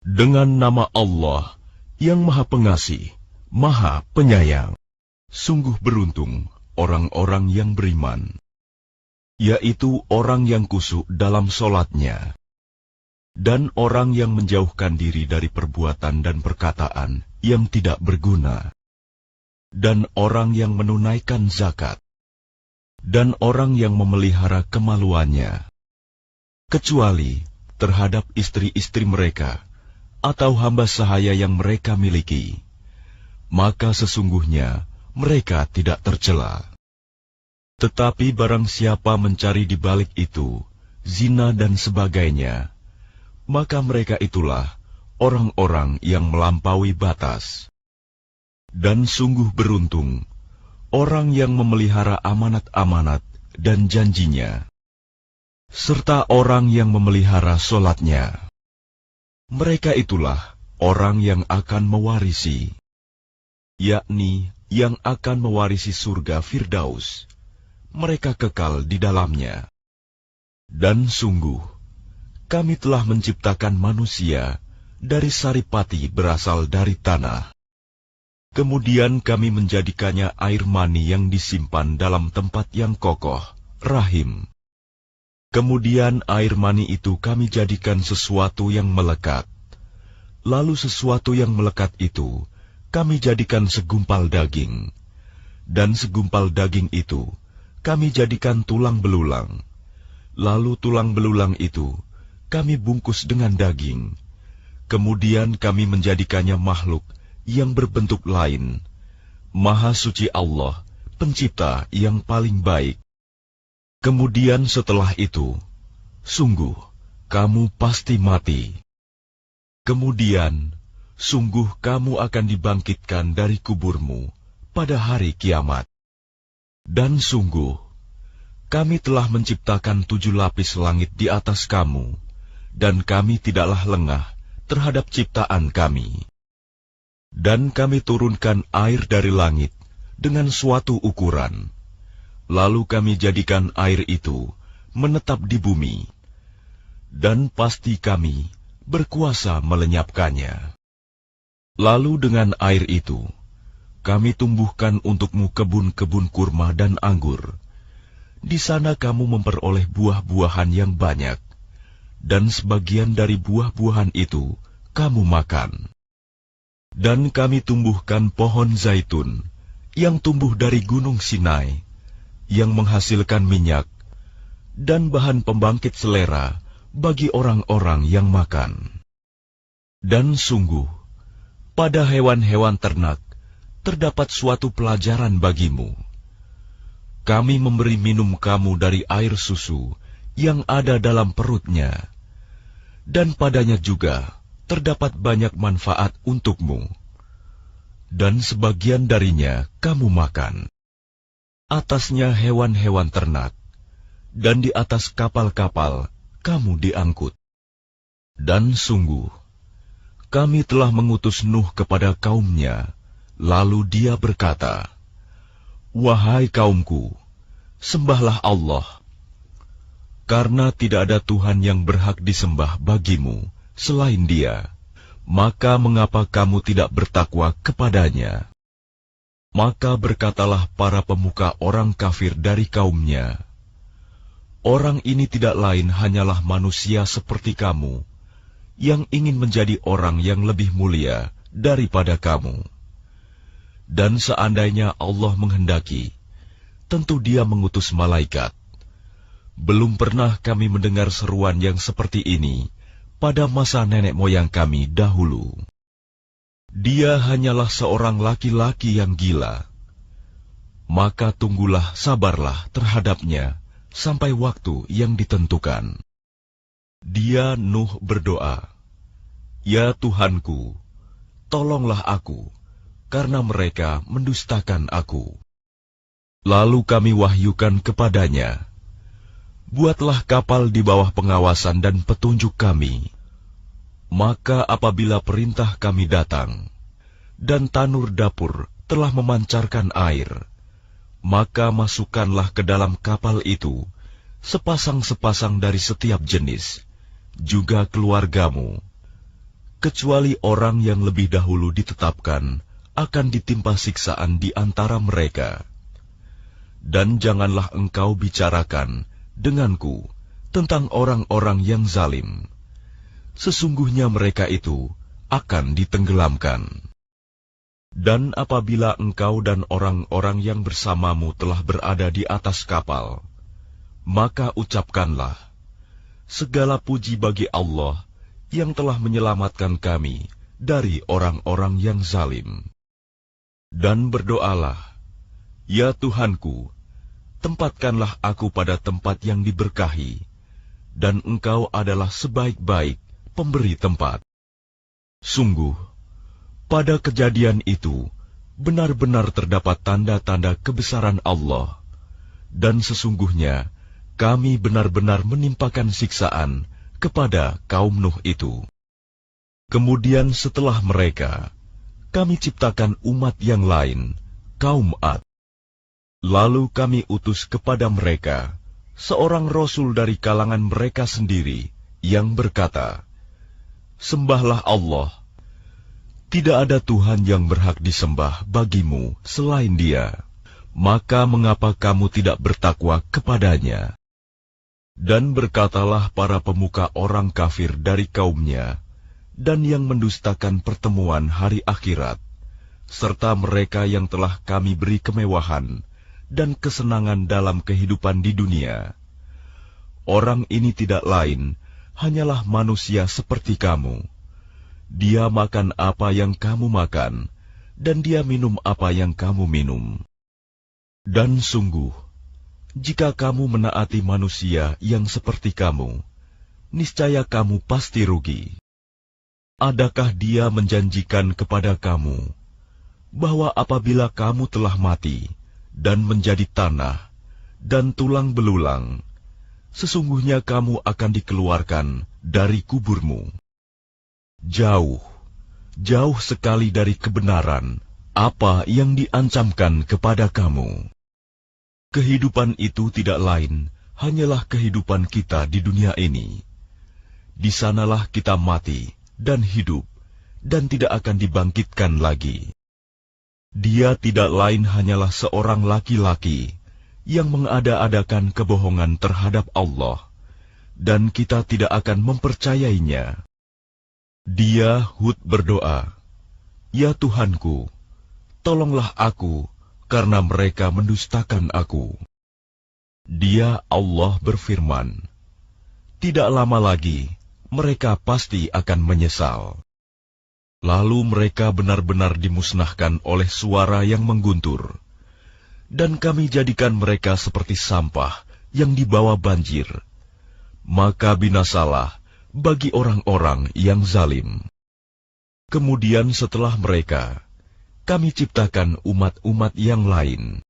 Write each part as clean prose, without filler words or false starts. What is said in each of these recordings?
Dengan nama Allah yang Maha Pengasih, Maha Penyayang. Sungguh beruntung orang-orang yang beriman, yaitu orang yang khusyuk dalam sholatnya, dan orang yang menjauhkan diri dari perbuatan dan perkataan yang tidak berguna, dan orang yang menunaikan zakat, dan orang yang memelihara kemaluannya, kecuali terhadap istri-istri mereka atau hamba sahaya yang mereka miliki, maka sesungguhnya mereka tidak tercela. Tetapi barang siapa mencari di balik itu zina dan sebagainya, maka mereka itulah orang-orang yang melampaui batas. Dan sungguh beruntung orang yang memelihara amanat-amanat dan janjinya, serta orang yang memelihara sholatnya. Mereka itulah orang yang akan mewarisi, yakni yang akan mewarisi surga Firdaus. Mereka kekal di dalamnya. Dan sungguh, kami telah menciptakan manusia dari saripati berasal dari tanah. Kemudian kami menjadikannya air mani yang disimpan dalam tempat yang kokoh, rahim. Kemudian air mani itu kami jadikan sesuatu yang melekat. Lalu sesuatu yang melekat itu kami jadikan segumpal daging. Dan segumpal daging itu kami jadikan tulang belulang. Lalu tulang belulang itu kami bungkus dengan daging. Kemudian kami menjadikannya makhluk yang berbentuk lain. Maha suci Allah, pencipta yang paling baik. Kemudian setelah itu, sungguh kamu pasti mati. Kemudian, sungguh kamu akan dibangkitkan dari kuburmu pada hari kiamat. Dan sungguh, kami telah menciptakan 7 lapis langit di atas kamu, dan kami tidaklah lengah terhadap ciptaan kami. Dan kami turunkan air dari langit dengan suatu ukuran. Lalu kami jadikan air itu menetap di bumi, dan pasti kami berkuasa melenyapkannya. Lalu dengan air itu, kami tumbuhkan untukmu kebun-kebun kurma dan anggur. Di sana kamu memperoleh buah-buahan yang banyak, dan sebagian dari buah-buahan itu kamu makan. Dan kami tumbuhkan pohon zaitun yang tumbuh dari gunung Sinai, yang menghasilkan minyak dan bahan pembangkit selera bagi orang-orang yang makan. Dan sungguh, pada hewan-hewan ternak terdapat suatu pelajaran bagimu. Kami memberi minum kamu dari air susu yang ada dalam perutnya, dan padanya juga terdapat banyak manfaat untukmu. Dan sebagian darinya kamu makan. Atasnya hewan-hewan ternak, dan di atas kapal-kapal kamu diangkut. Dan sungguh, kami telah mengutus Nuh kepada kaumnya, lalu dia berkata, "Wahai kaumku, sembahlah Allah, karena tidak ada Tuhan yang berhak disembah bagimu selain Dia, maka mengapa kamu tidak bertakwa kepadanya?" Maka berkatalah para pemuka orang kafir dari kaumnya, "Orang ini tidak lain hanyalah manusia seperti kamu, yang ingin menjadi orang yang lebih mulia daripada kamu. Dan seandainya Allah menghendaki, tentu Dia mengutus malaikat. Belum pernah kami mendengar seruan yang seperti ini pada masa nenek moyang kami dahulu. Dia hanyalah seorang laki-laki yang gila. Maka tunggulah, sabarlah terhadapnya sampai waktu yang ditentukan." Dia Nuh berdoa, "Ya Tuhanku, tolonglah aku, karena mereka mendustakan aku." Lalu kami wahyukan kepadanya, "Buatlah kapal di bawah pengawasan dan petunjuk kami. Maka apabila perintah kami datang, dan tanur dapur telah memancarkan air, maka masukkanlah ke dalam kapal itu sepasang-sepasang dari setiap jenis, juga keluargamu. kecuali orang yang lebih dahulu ditetapkan akan ditimpa siksaan di antara mereka. Dan janganlah engkau bicarakan denganku tentang orang-orang yang zalim. Sesungguhnya mereka itu akan ditenggelamkan. Dan apabila engkau dan orang-orang yang bersamamu telah berada di atas kapal, maka ucapkanlah, segala puji bagi Allah yang telah menyelamatkan kami dari orang-orang yang zalim. Dan berdoalah, ya Tuhanku, tempatkanlah aku pada tempat yang diberkahi, dan Engkau adalah sebaik-baik pemberi tempat. Sungguh, pada kejadian itu, benar-benar terdapat tanda-tanda kebesaran Allah, dan sesungguhnya kami benar-benar menimpakan siksaan kepada kaum Nuh itu. Kemudian setelah mereka, kami ciptakan umat yang lain, kaum Ad. Lalu kami utus kepada mereka seorang rasul dari kalangan mereka sendiri yang berkata, sembahlah Allah. Tidak ada Tuhan yang berhak disembah bagimu selain Dia. Maka mengapa kamu tidak bertakwa kepadanya? Dan berkatalah para pemuka orang kafir dari kaumnya, dan yang mendustakan pertemuan hari akhirat, serta mereka yang telah kami beri kemewahan dan kesenangan dalam kehidupan di dunia. Orang ini tidak lain, hanyalah manusia seperti kamu. Dia makan apa yang kamu makan, dan dia minum apa yang kamu minum. Dan sungguh, jika kamu menaati manusia yang seperti kamu, niscaya kamu pasti rugi. Adakah dia menjanjikan kepada kamu bahwa apabila kamu telah mati dan menjadi tanah dan tulang belulang, sesungguhnya kamu akan dikeluarkan dari kuburmu? Jauh, jauh sekali dari kebenaran apa yang diancamkan kepada kamu. Kehidupan itu tidak lain hanyalah kehidupan kita di dunia ini. Di sanalah kita mati dan hidup, dan tidak akan dibangkitkan lagi. Dia tidak lain hanyalah seorang laki-laki yang mengada-adakan kebohongan terhadap Allah, dan kita tidak akan mempercayainya. Dia Hud berdoa, ya Tuhanku, tolonglah aku, karena mereka mendustakan aku. Dia Allah berfirman, tidak lama lagi mereka pasti akan menyesal. Lalu mereka benar-benar dimusnahkan oleh suara yang mengguntur, dan kami jadikan mereka seperti sampah yang dibawa banjir. Maka binasalah bagi orang-orang yang zalim. Kemudian setelah mereka, kami ciptakan umat-umat yang lain.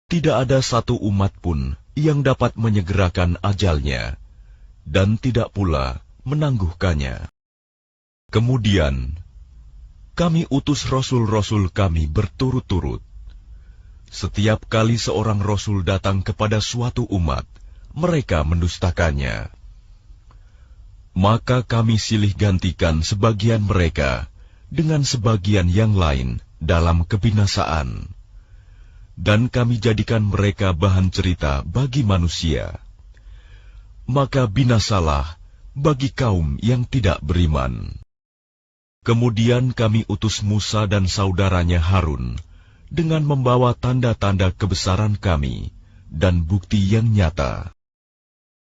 Tidak ada satu umat pun yang dapat menyegerakan ajalnya, dan tidak pula menangguhkannya. Kemudian, kami utus rasul-rasul kami berturut-turut. Setiap kali seorang rasul datang kepada suatu umat, mereka mendustakannya. Maka kami silih gantikan sebagian mereka dengan sebagian yang lain dalam kebinasaan, dan kami jadikan mereka bahan cerita bagi manusia. Maka binasalah bagi kaum yang tidak beriman. Kemudian kami utus Musa dan saudaranya Harun dengan membawa tanda-tanda kebesaran kami dan bukti yang nyata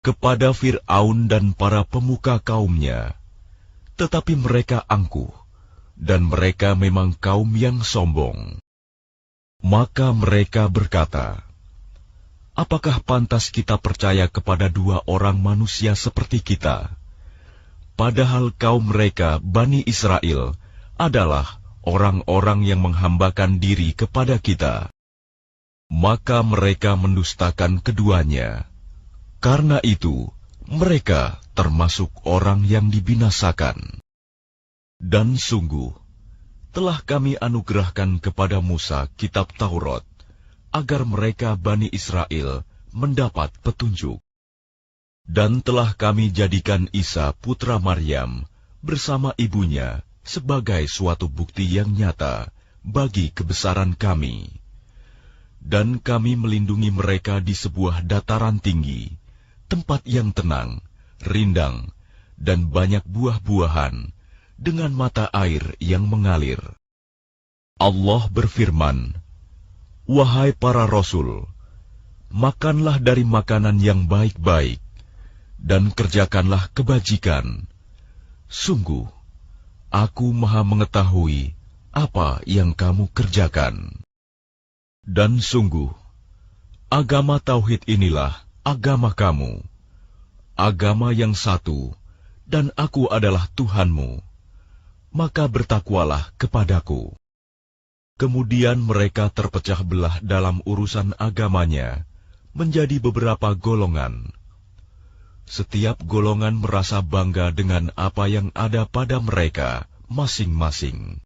kepada Fir'aun dan para pemuka kaumnya, tetapi mereka angkuh, dan mereka memang kaum yang sombong. Maka mereka berkata, apakah pantas kita percaya kepada dua orang manusia seperti kita, padahal kaum mereka, Bani Israel, adalah orang-orang yang menghambakan diri kepada kita? Maka mereka mendustakan keduanya. Karena itu, mereka termasuk orang yang dibinasakan. Dan sungguh, telah kami anugerahkan kepada Musa kitab Taurat, agar mereka Bani Israel mendapat petunjuk. Dan telah kami jadikan Isa putra Maryam bersama ibunya sebagai suatu bukti yang nyata bagi kebesaran kami. Dan kami melindungi mereka di sebuah dataran tinggi, tempat yang tenang, rindang, dan banyak buah-buahan, dengan mata air yang mengalir. Allah berfirman, "Wahai para rasul, makanlah dari makanan yang baik-baik, dan kerjakanlah kebajikan. Sungguh, Aku Maha mengetahui apa yang kamu kerjakan." Dan sungguh, agama Tauhid inilah agama kamu, agama yang satu, dan Aku adalah Tuhanmu, maka bertakwalah kepadaku. Kemudian mereka terpecah belah dalam urusan agamanya menjadi beberapa golongan. Setiap golongan merasa bangga dengan apa yang ada pada mereka masing-masing.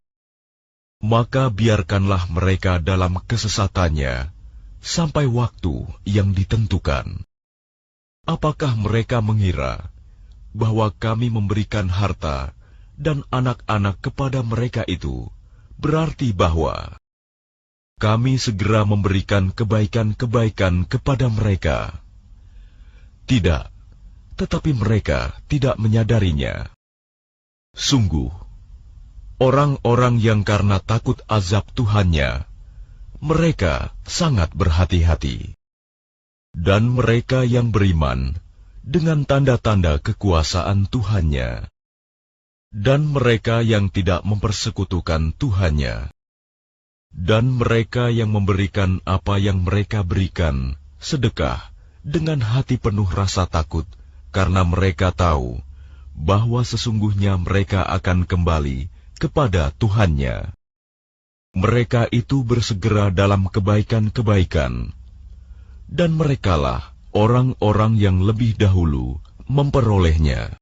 Maka biarkanlah mereka dalam kesesatannya sampai waktu yang ditentukan. Apakah mereka mengira bahwa kami memberikan harta dan anak-anak kepada mereka itu berarti bahwa kami segera memberikan kebaikan-kebaikan kepada mereka? Tidak, tetapi mereka tidak menyadarinya. Sungguh, orang-orang yang karena takut azab Tuhannya, mereka sangat berhati-hati. Dan mereka yang beriman dengan tanda-tanda kekuasaan Tuhannya. Dan mereka yang tidak mempersekutukan Tuhannya. Dan mereka yang memberikan apa yang mereka berikan, sedekah, dengan hati penuh rasa takut, karena mereka tahu bahwa sesungguhnya mereka akan kembali kepada Tuhannya. Mereka itu bersegera dalam kebaikan-kebaikan, dan merekalah orang-orang yang lebih dahulu memperolehnya.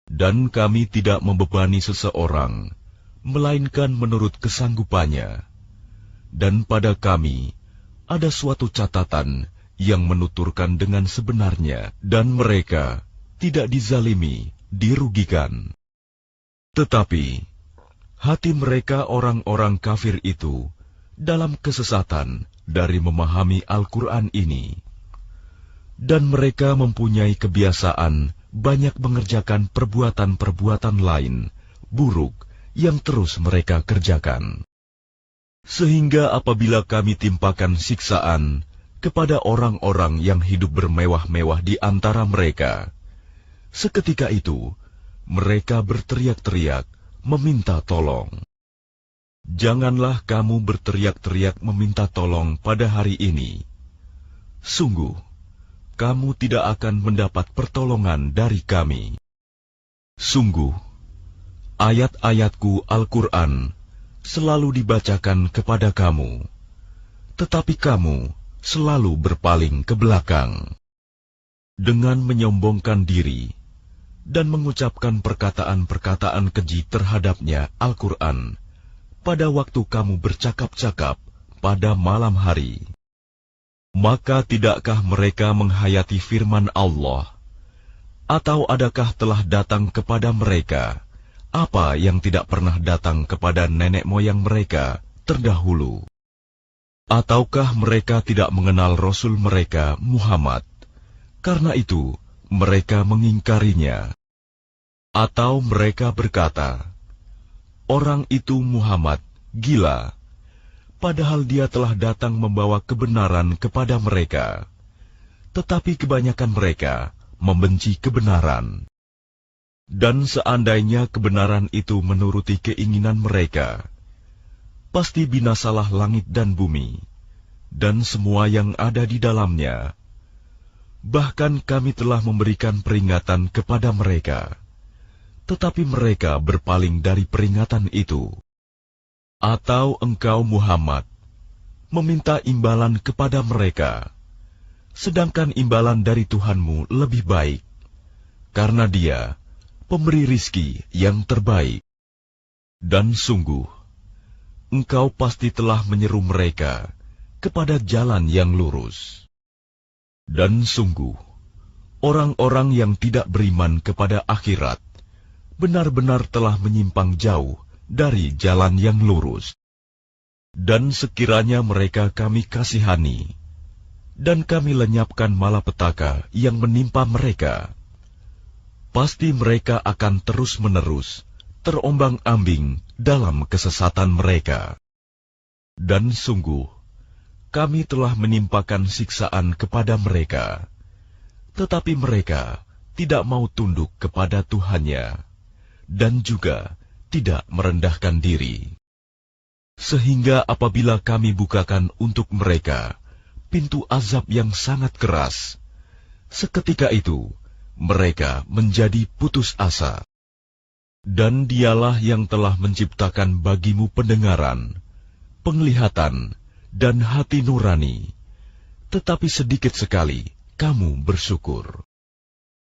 Dan kami tidak membebani seseorang, melainkan menurut kesanggupannya. Dan pada kami ada suatu catatan yang menuturkan dengan sebenarnya, dan mereka tidak dizalimi, dirugikan. Tetapi hati mereka orang-orang kafir itu dalam kesesatan dari memahami Al-Quran ini. Dan mereka mempunyai kebiasaan banyak mengerjakan perbuatan-perbuatan lain, buruk, yang terus mereka kerjakan. Sehingga apabila kami timpakan siksaan kepada orang-orang yang hidup bermewah-mewah di antara mereka, seketika itu mereka berteriak-teriak meminta tolong. Janganlah kamu berteriak-teriak meminta tolong pada hari ini. Sungguh, kamu tidak akan mendapat pertolongan dari kami. Sungguh, ayat-ayatku Al-Quran selalu dibacakan kepada kamu, tetapi kamu selalu berpaling ke belakang. Dengan menyombongkan diri dan mengucapkan perkataan-perkataan keji terhadapnya Al-Quran pada waktu kamu bercakap-cakap pada malam hari. Maka tidakkah mereka menghayati firman Allah? Atau adakah telah datang kepada mereka apa yang tidak pernah datang kepada nenek moyang mereka terdahulu? Ataukah mereka tidak mengenal Rasul mereka Muhammad, karena itu mereka mengingkarinya? Atau mereka berkata, orang itu Muhammad gila, padahal dia telah datang membawa kebenaran kepada mereka. Tetapi kebanyakan mereka membenci kebenaran. Dan seandainya kebenaran itu menuruti keinginan mereka, pasti binasalah langit dan bumi, dan semua yang ada di dalamnya. Bahkan kami telah memberikan peringatan kepada mereka, tetapi mereka berpaling dari peringatan itu. Atau engkau Muhammad meminta imbalan kepada mereka, sedangkan imbalan dari Tuhanmu lebih baik, karena Dia pemberi rizki yang terbaik. Dan sungguh, engkau pasti telah menyeru mereka kepada jalan yang lurus. Dan sungguh, orang-orang yang tidak beriman kepada akhirat benar-benar telah menyimpang jauh dari jalan yang lurus. Dan sekiranya mereka kami kasihani, dan kami lenyapkan malapetaka yang menimpa mereka, pasti mereka akan terus-menerus terombang-ambing dalam kesesatan mereka. Dan sungguh, kami telah menimpakan siksaan kepada mereka, tetapi mereka tidak mau tunduk kepada Tuhannya, dan juga tidak merendahkan diri. Sehingga apabila kami bukakan untuk mereka pintu azab yang sangat keras, seketika itu mereka menjadi putus asa. Dan Dialah yang telah menciptakan bagimu pendengaran, penglihatan, dan hati nurani, tetapi sedikit sekali kamu bersyukur.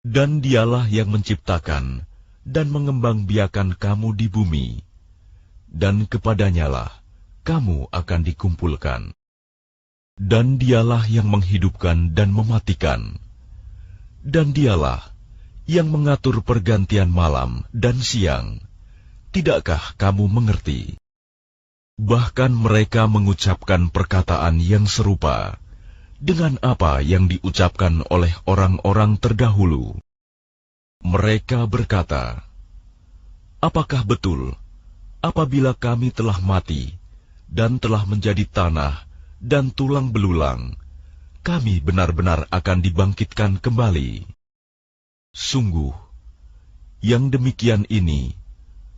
Dan Dialah yang menciptakan dan mengembangbiakan kamu di bumi, dan kepadanyalah kamu akan dikumpulkan. Dan Dialah yang menghidupkan dan mematikan. Dan Dialah yang mengatur pergantian malam dan siang. Tidakkah kamu mengerti? Bahkan mereka mengucapkan perkataan yang serupa dengan apa yang diucapkan oleh orang-orang terdahulu. Mereka berkata, apakah betul apabila kami telah mati dan telah menjadi tanah dan tulang belulang, kami benar-benar akan dibangkitkan kembali? Sungguh, yang demikian ini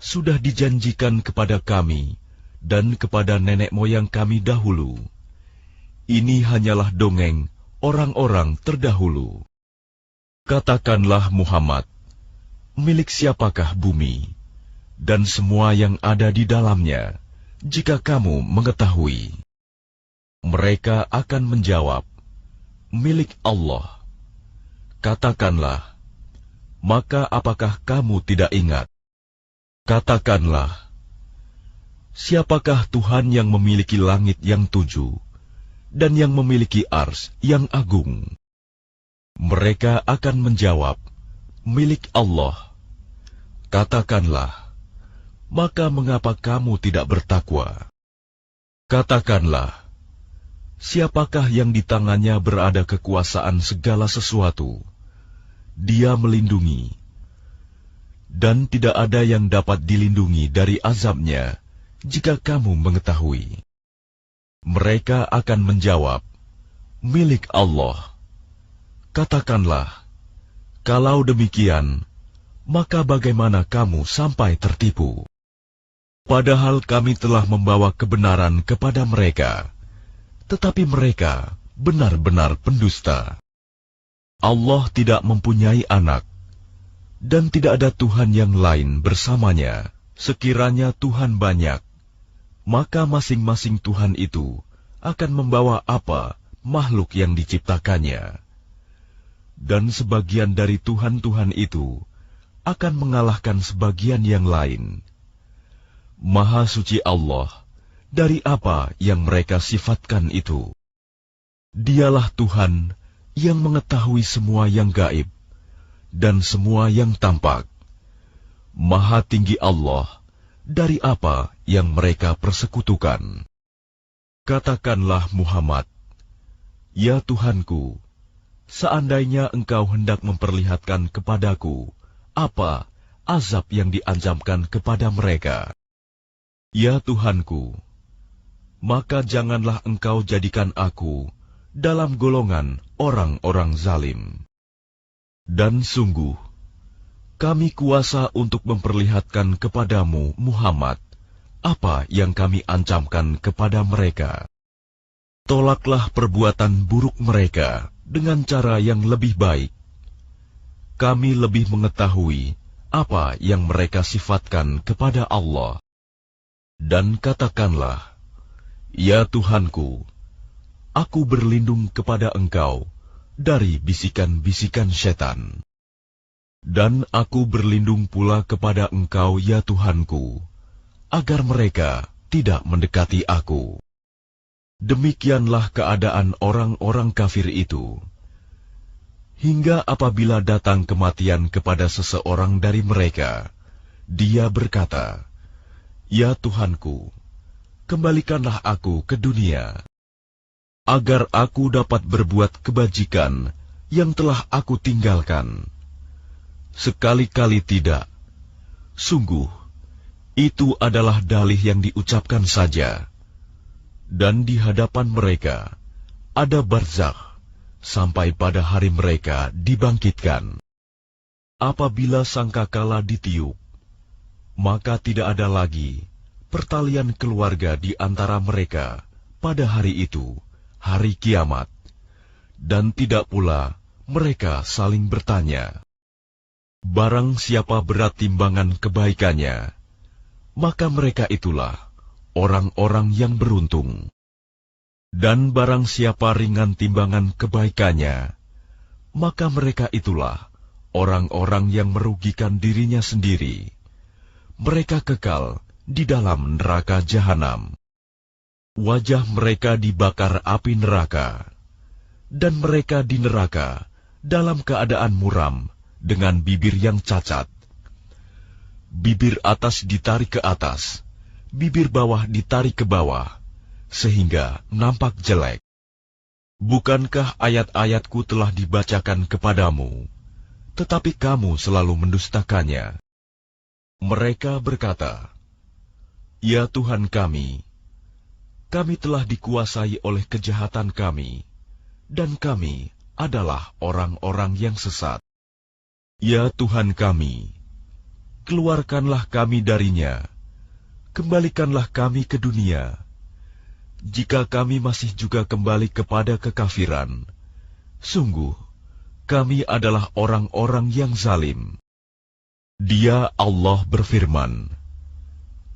sudah dijanjikan kepada kami dan kepada nenek moyang kami dahulu. Ini hanyalah dongeng orang-orang terdahulu. Katakanlah Muhammad, milik siapakah bumi dan semua yang ada di dalamnya, jika kamu mengetahui? Mereka akan menjawab, milik Allah. Katakanlah, maka apakah kamu tidak ingat? Katakanlah, siapakah Tuhan yang memiliki langit yang 7 dan yang memiliki ars yang agung? Mereka akan menjawab, milik Allah. Katakanlah, maka mengapa kamu tidak bertakwa? Katakanlah, siapakah yang di tangannya berada kekuasaan segala sesuatu? Dia melindungi, dan tidak ada yang dapat dilindungi dari azabnya jika kamu mengetahui. Mereka akan menjawab, milik Allah. Katakanlah, kalau demikian, maka bagaimana kamu sampai tertipu? Padahal kami telah membawa kebenaran kepada mereka, tetapi mereka benar-benar pendusta. Allah tidak mempunyai anak, dan tidak ada Tuhan yang lain bersamanya. Sekiranya Tuhan banyak, maka masing-masing Tuhan itu akan membawa apa makhluk yang diciptakannya. Dan sebagian dari Tuhan-Tuhan itu akan mengalahkan sebagian yang lain. Maha suci Allah dari apa yang mereka sifatkan itu. Dialah Tuhan yang mengetahui semua yang gaib dan semua yang tampak. Maha tinggi Allah dari apa yang mereka persekutukan. Katakanlah Muhammad, ya Tuhanku, seandainya engkau hendak memperlihatkan kepadaku apa azab yang diancamkan kepada mereka, ya Tuhanku, maka janganlah engkau jadikan aku dalam golongan orang-orang zalim. Dan sungguh, kami kuasa untuk memperlihatkan kepadamu, Muhammad, apa yang kami ancamkan kepada mereka. Tolaklah perbuatan buruk mereka dengan cara yang lebih baik. Kami lebih mengetahui apa yang mereka sifatkan kepada Allah. Dan katakanlah, ya Tuhanku, aku berlindung kepada Engkau dari bisikan-bisikan setan. Dan aku berlindung pula kepada Engkau, ya Tuhanku, agar mereka tidak mendekati aku. Demikianlah keadaan orang-orang kafir itu. Hingga apabila datang kematian kepada seseorang dari mereka, dia berkata, "Ya Tuhanku, kembalikanlah aku ke dunia, agar aku dapat berbuat kebajikan yang telah aku tinggalkan." Sekali-kali tidak. Sungguh, itu adalah dalih yang diucapkan saja. Dan di hadapan mereka ada barzakh sampai pada hari mereka dibangkitkan. Apabila sangkakala ditiup, maka tidak ada lagi pertalian keluarga di antara mereka pada hari itu, hari kiamat, dan tidak pula mereka saling bertanya. Barang siapa berat timbangan kebaikannya, maka mereka itulah orang-orang yang beruntung. Dan barang siapa ringan timbangan kebaikannya, maka mereka itulah orang-orang yang merugikan dirinya sendiri. Mereka kekal di dalam neraka jahanam. Wajah mereka dibakar api neraka, dan mereka di neraka dalam keadaan muram dengan bibir yang cacat. Bibir atas ditarik ke atas, bibir bawah ditarik ke bawah, sehingga nampak jelek. Bukankah ayat-ayatku telah dibacakan kepadamu, tetapi kamu selalu mendustakannya? Mereka berkata, "Ya Tuhan kami telah dikuasai oleh kejahatan kami, dan kami adalah orang-orang yang sesat. Ya Tuhan kami, keluarkanlah kami darinya, kembalikanlah kami ke dunia. Jika kami masih juga kembali kepada kekafiran, sungguh kami adalah orang-orang yang zalim." Dia Allah berfirman,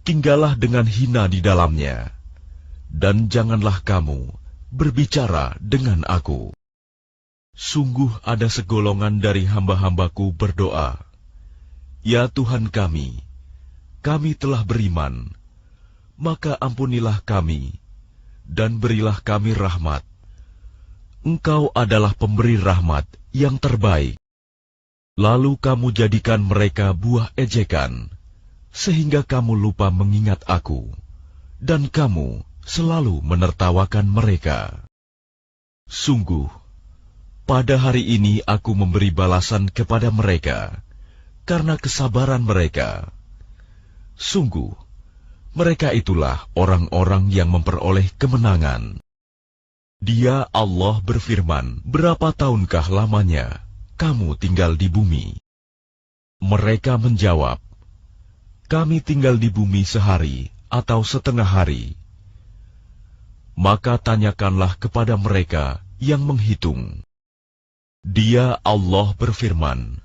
"Tinggallah dengan hina di dalamnya, dan janganlah kamu berbicara dengan aku." Sungguh ada segolongan dari hamba-hambaku berdoa, "Ya Tuhan kami telah beriman, maka ampunilah kami, dan berilah kami rahmat. Engkau adalah pemberi rahmat yang terbaik." Lalu kamu jadikan mereka buah ejekan, sehingga kamu lupa mengingat aku, dan kamu selalu menertawakan mereka. Sungguh, pada hari ini aku memberi balasan kepada mereka karena kesabaran mereka. Sungguh, mereka itulah orang-orang yang memperoleh kemenangan. Dia Allah berfirman, "Berapa tahunkah lamanya kamu tinggal di bumi?" Mereka menjawab, "Kami tinggal di bumi sehari atau setengah hari." Maka tanyakanlah kepada mereka yang menghitung. Dia Allah berfirman,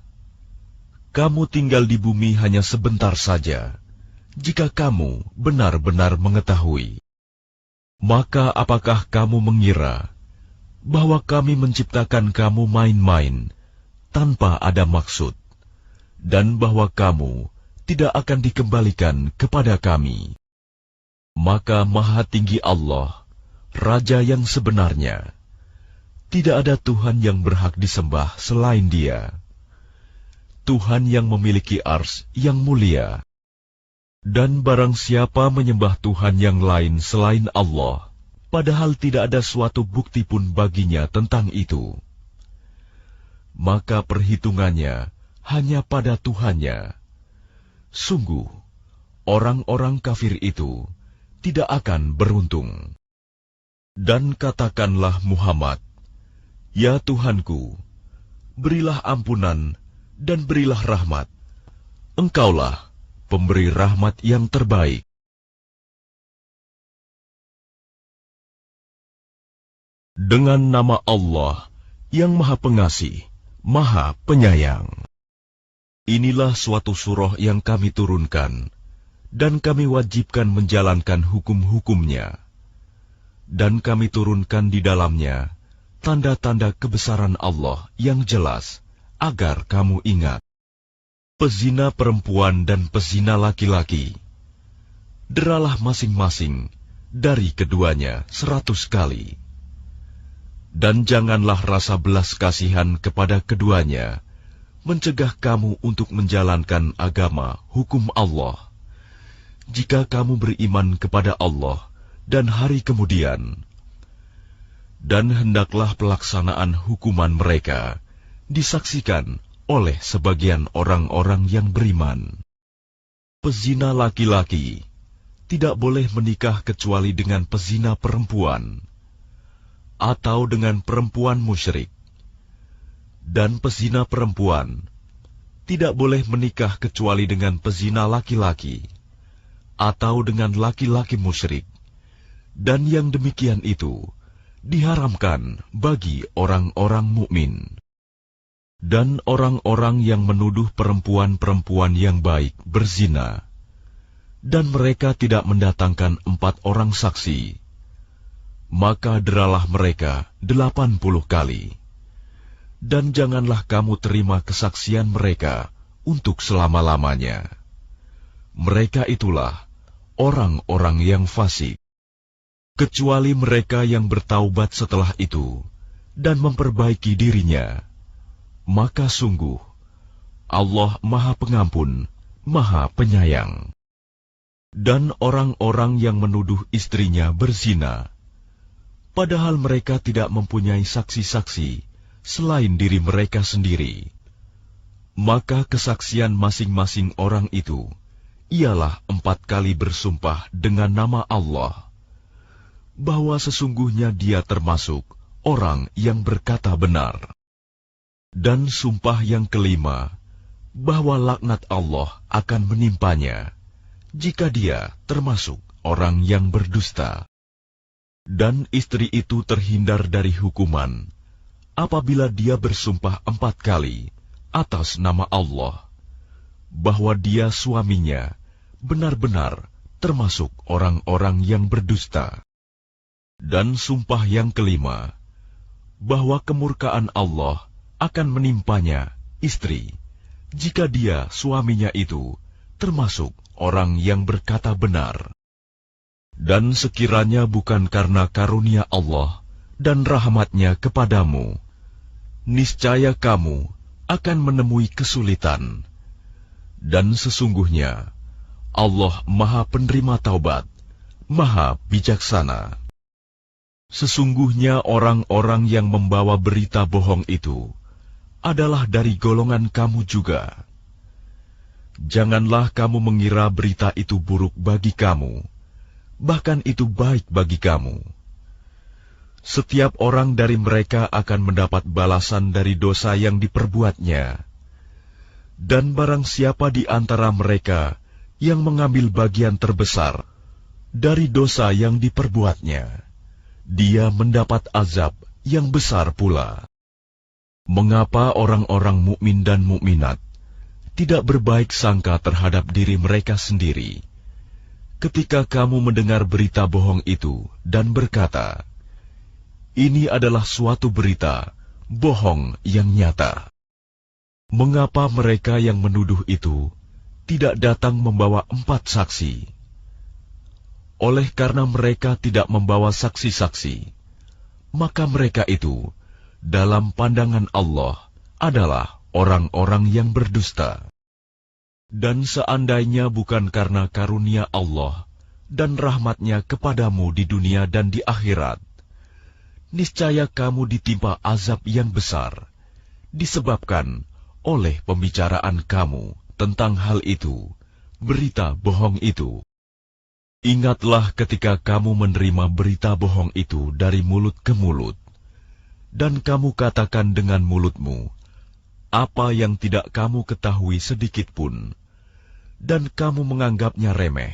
"Kamu tinggal di bumi hanya sebentar saja, jika kamu benar-benar mengetahui. Maka apakah kamu mengira bahwa kami menciptakan kamu main-main tanpa ada maksud, dan bahwa kamu tidak akan dikembalikan kepada kami?" Maka Maha Tinggi Allah, Raja yang sebenarnya, tidak ada Tuhan yang berhak disembah selain Dia, Tuhan yang memiliki ars yang mulia. Dan barang siapa menyembah Tuhan yang lain selain Allah, padahal tidak ada suatu bukti pun baginya tentang itu, maka perhitungannya hanya pada Tuhannya. Sungguh, orang-orang kafir itu tidak akan beruntung. Dan katakanlah Muhammad, "Ya Tuhanku, berilah ampunan dan berilah rahmat. Engkaulah pemberi rahmat yang terbaik." Dengan nama Allah yang Maha Pengasih, Maha Penyayang. Inilah suatu surah yang kami turunkan, dan kami wajibkan menjalankan hukum-hukumnya. Dan kami turunkan di dalamnya tanda-tanda kebesaran Allah yang jelas, agar kamu ingat. Pezina perempuan dan pezina laki-laki, deralah masing-masing dari keduanya 100 kali. Dan janganlah rasa belas kasihan kepada keduanya mencegah kamu untuk menjalankan agama hukum Allah. Jika kamu beriman kepada Allah dan hari kemudian, dan hendaklah pelaksanaan hukuman mereka disaksikan oleh sebagian orang-orang yang beriman. Pezina laki-laki tidak boleh menikah kecuali dengan pezina perempuan, atau dengan perempuan musyrik. Dan pezina perempuan tidak boleh menikah kecuali dengan pezina laki-laki, atau dengan laki-laki musyrik. Dan yang demikian itu diharamkan bagi orang-orang mukmin. Dan orang-orang yang menuduh perempuan-perempuan yang baik berzina, dan mereka tidak mendatangkan 4 orang saksi, maka deralah mereka 80 kali. Dan janganlah kamu terima kesaksian mereka untuk selama-lamanya. Mereka itulah orang-orang yang fasik. Kecuali mereka yang bertaubat setelah itu dan memperbaiki dirinya, maka sungguh Allah Maha Pengampun, Maha Penyayang. Dan orang-orang yang menuduh istrinya berzina, padahal mereka tidak mempunyai saksi-saksi selain diri mereka sendiri, maka kesaksian masing-masing orang itu ialah 4 kali bersumpah dengan nama Allah, bahwa sesungguhnya dia termasuk orang yang berkata benar. Dan sumpah yang kelima, bahwa laknat Allah akan menimpanya jika dia termasuk orang yang berdusta. Dan istri itu terhindar dari hukuman apabila dia bersumpah 4 kali atas nama Allah, bahwa dia suaminya benar-benar termasuk orang-orang yang berdusta. Dan sumpah yang kelima, bahwa kemurkaan Allah akan menimpanya istri jika dia suaminya itu termasuk orang yang berkata benar. Dan sekiranya bukan karena karunia Allah dan rahmat-Nya kepadamu, niscaya kamu akan menemui kesulitan. Dan sesungguhnya Allah Maha Penerima Taubat, Maha Bijaksana. Sesungguhnya orang-orang yang membawa berita bohong itu adalah dari golongan kamu juga. Janganlah kamu mengira berita itu buruk bagi kamu, bahkan itu baik bagi kamu. Setiap orang dari mereka akan mendapat balasan dari dosa yang diperbuatnya. Dan barang siapa di antara mereka yang mengambil bagian terbesar dari dosa yang diperbuatnya, dia mendapat azab yang besar pula. Mengapa orang-orang mukmin dan mukminat tidak berbaik sangka terhadap diri mereka sendiri ketika kamu mendengar berita bohong itu dan berkata, "Ini adalah suatu berita bohong yang nyata"? Mengapa mereka yang menuduh itu tidak datang membawa 4 saksi? Oleh karena mereka tidak membawa saksi-saksi, maka mereka itu dalam pandangan Allah adalah orang-orang yang berdusta. Dan seandainya bukan karena karunia Allah dan rahmat-Nya kepadamu di dunia dan di akhirat, niscaya kamu ditimpa azab yang besar disebabkan oleh pembicaraan kamu tentang hal itu, berita bohong itu. Ingatlah ketika kamu menerima berita bohong itu dari mulut ke mulut, dan kamu katakan dengan mulutmu apa yang tidak kamu ketahui sedikit pun, dan kamu menganggapnya remeh,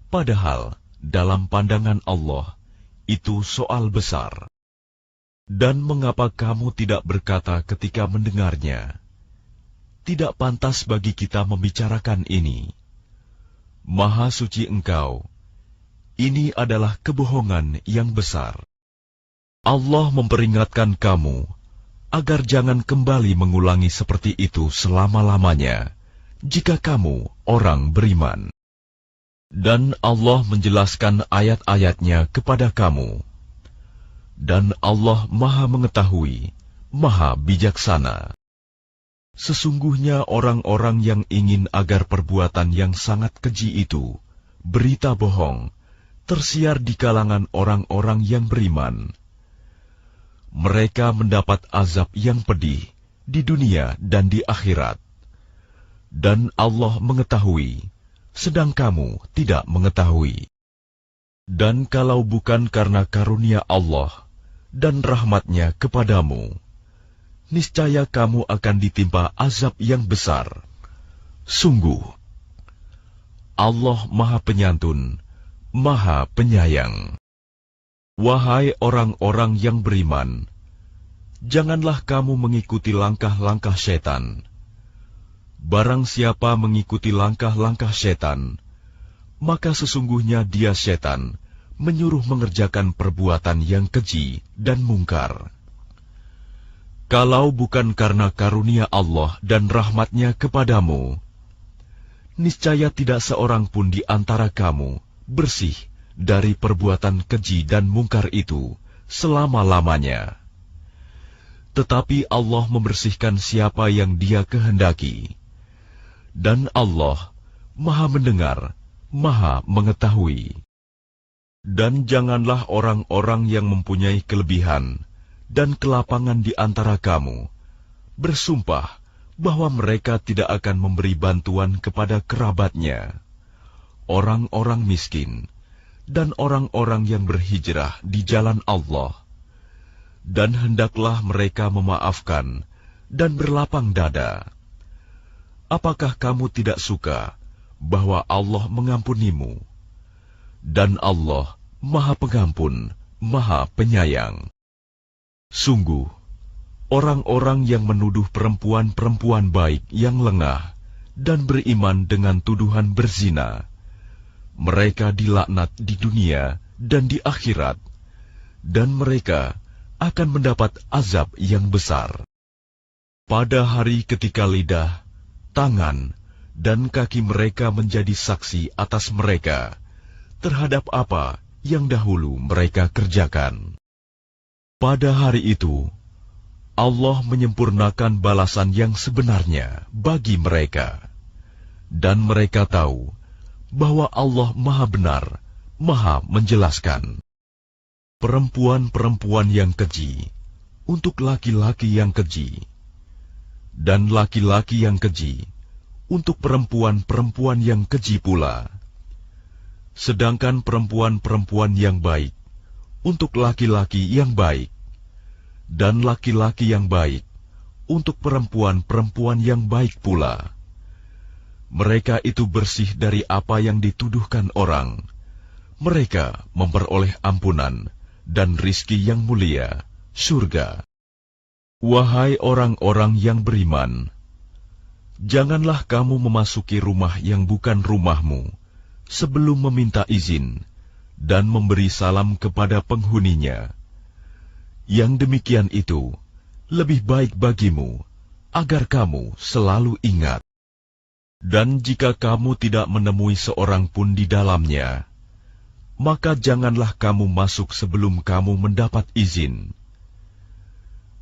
padahal dalam pandangan Allah itu soal besar. Dan mengapa kamu tidak berkata ketika mendengarnya, "Tidak pantas bagi kita membicarakan ini"? Maha suci Engkau, ini adalah kebohongan yang besar. Allah memperingatkan kamu agar jangan kembali mengulangi seperti itu selama-lamanya jika kamu orang beriman. Dan Allah menjelaskan ayat-ayat-Nya kepada kamu. Dan Allah Maha Mengetahui, Maha Bijaksana. Sesungguhnya orang-orang yang ingin agar perbuatan yang sangat keji itu, berita bohong, tersiar di kalangan orang-orang yang beriman. Mereka mendapat azab yang pedih di dunia dan di akhirat. Dan Allah mengetahui, sedang kamu tidak mengetahui. Dan kalau bukan karena karunia Allah dan rahmat-Nya kepadamu, niscaya kamu akan ditimpa azab yang besar. Sungguh, Allah Maha Penyantun, Maha Penyayang. Wahai orang-orang yang beriman, janganlah kamu mengikuti langkah-langkah setan. Barang siapa mengikuti langkah-langkah setan, maka sesungguhnya dia setan menyuruh mengerjakan perbuatan yang keji dan mungkar. Kalau bukan karena karunia Allah dan rahmat-Nya kepadamu, niscaya tidak seorang pun di antara kamu bersih dari perbuatan keji dan mungkar itu selama-lamanya. Tetapi Allah membersihkan siapa yang Dia kehendaki. Dan Allah Maha mendengar, Maha mengetahui. Dan janganlah orang-orang yang mempunyai kelebihan dan kelapangan di antara kamu bersumpah bahwa mereka tidak akan memberi bantuan kepada kerabatnya, orang-orang miskin, dan orang-orang yang berhijrah di jalan Allah. Dan hendaklah mereka memaafkan dan berlapang dada. Apakah kamu tidak suka bahwa Allah mengampunimu? Dan Allah Maha Pengampun, Maha Penyayang. Sungguh, orang-orang yang menuduh perempuan-perempuan baik yang lengah dan beriman dengan tuduhan berzina, mereka dilaknat di dunia dan di akhirat, dan mereka akan mendapat azab yang besar. Pada hari ketika lidah, tangan, dan kaki mereka menjadi saksi atas mereka terhadap apa yang dahulu mereka kerjakan. Pada hari itu, Allah menyempurnakan balasan yang sebenarnya bagi mereka. Dan mereka tahu bahwa Allah Maha Benar, Maha Menjelaskan. Perempuan-perempuan yang keji untuk laki-laki yang keji, dan laki-laki yang keji untuk perempuan-perempuan yang keji pula. Sedangkan perempuan-perempuan yang baik untuk laki-laki yang baik, dan laki-laki yang baik untuk perempuan-perempuan yang baik pula. Mereka itu bersih dari apa yang dituduhkan orang. Mereka memperoleh ampunan dan rizki yang mulia, surga. Wahai orang-orang yang beriman, janganlah kamu memasuki rumah yang bukan rumahmu sebelum meminta izin dan memberi salam kepada penghuninya. Yang demikian itu lebih baik bagimu, agar kamu selalu ingat. Dan jika kamu tidak menemui seorang pun di dalamnya, maka janganlah kamu masuk sebelum kamu mendapat izin.